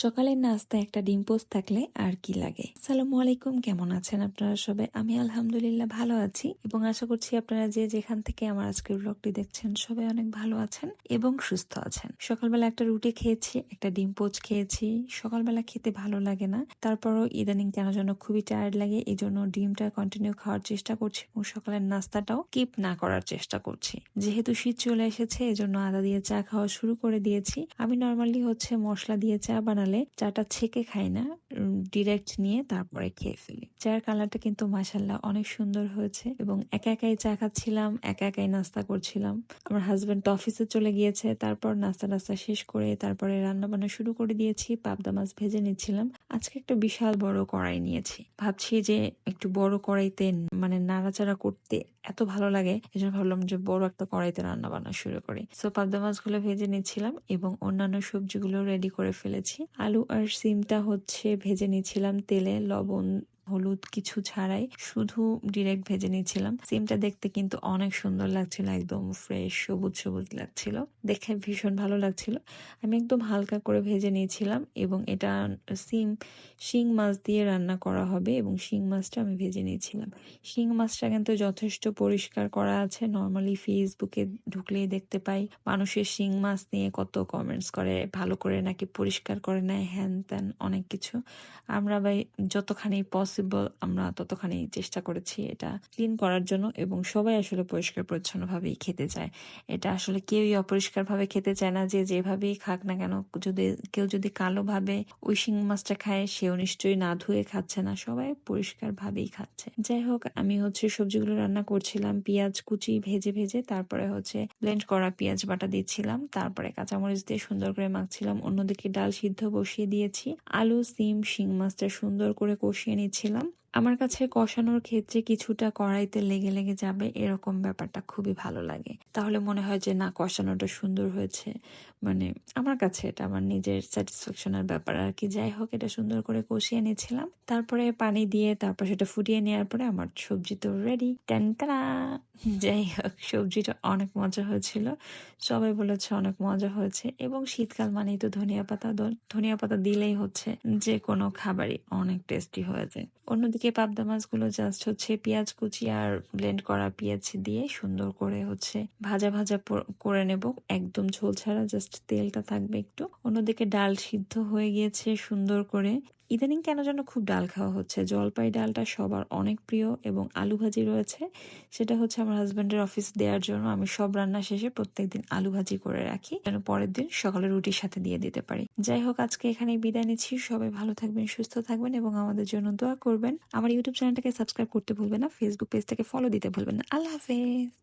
সকালের নাস্তায় একটা ডিম পোস্ট থাকলে আর কি লাগে। আসসালামু আলাইকুম, কেমন আছেন আপনারা সবাই? আমি আলহামদুলিল্লাহ ভালো আছি এবং আশা করছি আপনারা যে যেখান থেকে আমার আজকের ব্লগটি দেখছেন সবাই অনেক ভালো আছেন এবং সুস্থ আছেন। সকালবেলা একটা রুটি খেয়েছি, একটা ডিম পোস্ট খেয়েছি। সকালবেলা খেতে ভালো লাগে না, তারপরও ইদানিং কেন যেন খুবই টায়ার্ড লাগে, এই জন্য ডিমটা কন্টিনিউ খাওয়ার চেষ্টা করছি এবং সকালের নাস্তাটাও কিপ না করার চেষ্টা করছি। যেহেতু শীত চলে এসেছে এজন্য আদা দিয়ে চা খাওয়া শুরু করে দিয়েছি। আমি নর্মালি মশলা দিয়ে চা বানালে চাটা ছেঁকে খাই না, ডিরেক্ট নিয়ে তারপরে খেয়ে ফেলি। চায়ের কালারটা কিন্তু মাশাল্লাহ অনেক সুন্দর হয়েছে এবং একা একাই চা খাচ্ছিলাম, একা একাই নাস্তা করছিলাম। আমার হাজবেন্ড তো অফিসে চলে গিয়েছে, তারপর নাস্তা শেষ করে তারপরে রান্না বান্না শুরু করে দিয়েছি। পাবদা মাছ ভেজে নিচ্ছিলাম। আজকে একটা বিশাল বড় কড়াই নিয়েছি, ভাবছি যে একটু বড় কড়াইতে নাড়াচাড়া করতে এত ভালো লাগে, এজন্য ভাবলাম যে বড় একটা কড়াইতে রান্না বান্না শুরু করি। সো পাবদা মাছগুলো ভেজে নিচ্ছিলাম এবং অন্যান্য সবজিগুলো রেডি করে ফেলেছি। আলু আর সিমটা ভেজে নিচ্ছিলাম তেলে, লবণ হলুদ কিছু ছাড়াই, শুধু ডিরেক্ট ভেজে নিচ্ছিলাম। সিমটা দেখতে কিন্তু অনেক সুন্দর লাগছিল, একদম ফ্রেশ সবুজ সবুজ লাগছিল, দেখে ভীষণ ভালো লাগছিল। আমি একদম হালকা করে ভেজে নিয়েছিলাম এবং এটা শিং মাছ দিয়ে রান্না করা হবে এবং শিং মাছটা আমি ভেজে নিয়েছিলাম। শিং মাছটা কিন্তু যথেষ্ট পরিষ্কার করা আছে। নর্মালি ফেসবুকে ঢুকলেই দেখতে পাই মানুষের শিং মাছ নিয়ে কত কমেন্টস করে, ভালো করে নাকি পরিষ্কার করে নেয়, হ্যান ত্যান অনেক কিছু। আমরা ভাই যতখানি পসিবল আমরা ততখানি চেষ্টা করেছি এটা ক্লিন করার জন্য এবং সবাই আসলে পরিষ্কার পরিচ্ছন্ন ভাবেই খেতে চায়। এটা আসলে কেউই অপরিষ্কার ভাবে খেতে চায় না, যে যেভাবেই খাক না কেন। কেউ যদি কালো ভাবে ওই শিং মাছটা খায়, সেও নিশ্চয়ই না ধুয়ে খাচ্ছে না, সবাই পরিষ্কার ভাবেই খাচ্ছে। যাই হোক, আমি সবজিগুলো রান্না করছিলাম, পেঁয়াজ কুচি ভেজে ভেজে তারপরে ব্লেন্ড করা পেঁয়াজ বাটা দিচ্ছিলাম, তারপরে কাঁচামরিচ দিয়ে সুন্দর করে মাখছিলাম। অন্যদিকে ডাল সিদ্ধ বসিয়ে দিয়েছি, আলু সিম শিং মাছটা সুন্দর করে কষিয়ে নিচ্ছিলাম। আমার কাছে কষানোর ক্ষেত্রে কিছুটা কড়াইতে লেগে লেগে যাবে এরকম ব্যাপারটা খুবই ভালো লাগে, তাহলে মনে হয় যে না, কষানোটা সুন্দর হয়েছে। আমার কাছে এটা আমার নিজের স্যাটিসফ্যাকশনের ব্যাপার আর কি। যাই হোক, এটা সুন্দর করে কষিয়ে নিয়েছিলাম, তারপরে পানি দিয়ে তারপর সেটা ফুটিয়ে নেওয়ার পরে আমার সবজি তো রেডি। টানটানা। যাই হোক, সবজিটা অনেক মজা হয়েছিল, সবাই বলেছে অনেক মজা হয়েছে এবং শীতকাল মানেই তো ধনিয়া পাতা দিলেই যে কোনো খাবারই অনেক টেস্টি হয়ে যায়। অন্যদিকে পাবদা মাছগুলো জাস্ট পেঁয়াজ কুচি আর ব্লেন্ড করা পেঁয়াজ দিয়ে সুন্দর করে ভাজা ভাজা করে নেব, একদম ঝোল ছাড়া, জাস্ট তেলটা থাকবে একটু। অন্যদিকে ডাল সিদ্ধ হয়ে গিয়েছে সুন্দর করে। ইদানিং কেন যেন খুব ডাল খাওয়া হচ্ছে, জলপাই ডালটা সবার অনেক প্রিয় এবং আলু ভাজি রয়েছে, সেটা আমার হাজবেন্ডের অফিস দেওয়ার জন্য। আমি সব রান্না শেষে প্রত্যেকদিন আলু ভাজি করে রাখি, যেন পরের দিন সকালে রুটির সাথে দিয়ে দিতে পারি। যাই হোক, আজকে এখানে বিদায় নিচ্ছি। সবাই ভালো থাকবেন, সুস্থ থাকবেন এবং আমাদের জন্য দোয়া করবেন। আমার ইউটিউব চ্যানেলটাকে সাবস্ক্রাইব করতে ভুলবেন না, ফেসবুক পেজটাকে ফলো দিতে ভুলবেন না। আল্লাহ হাফেজ।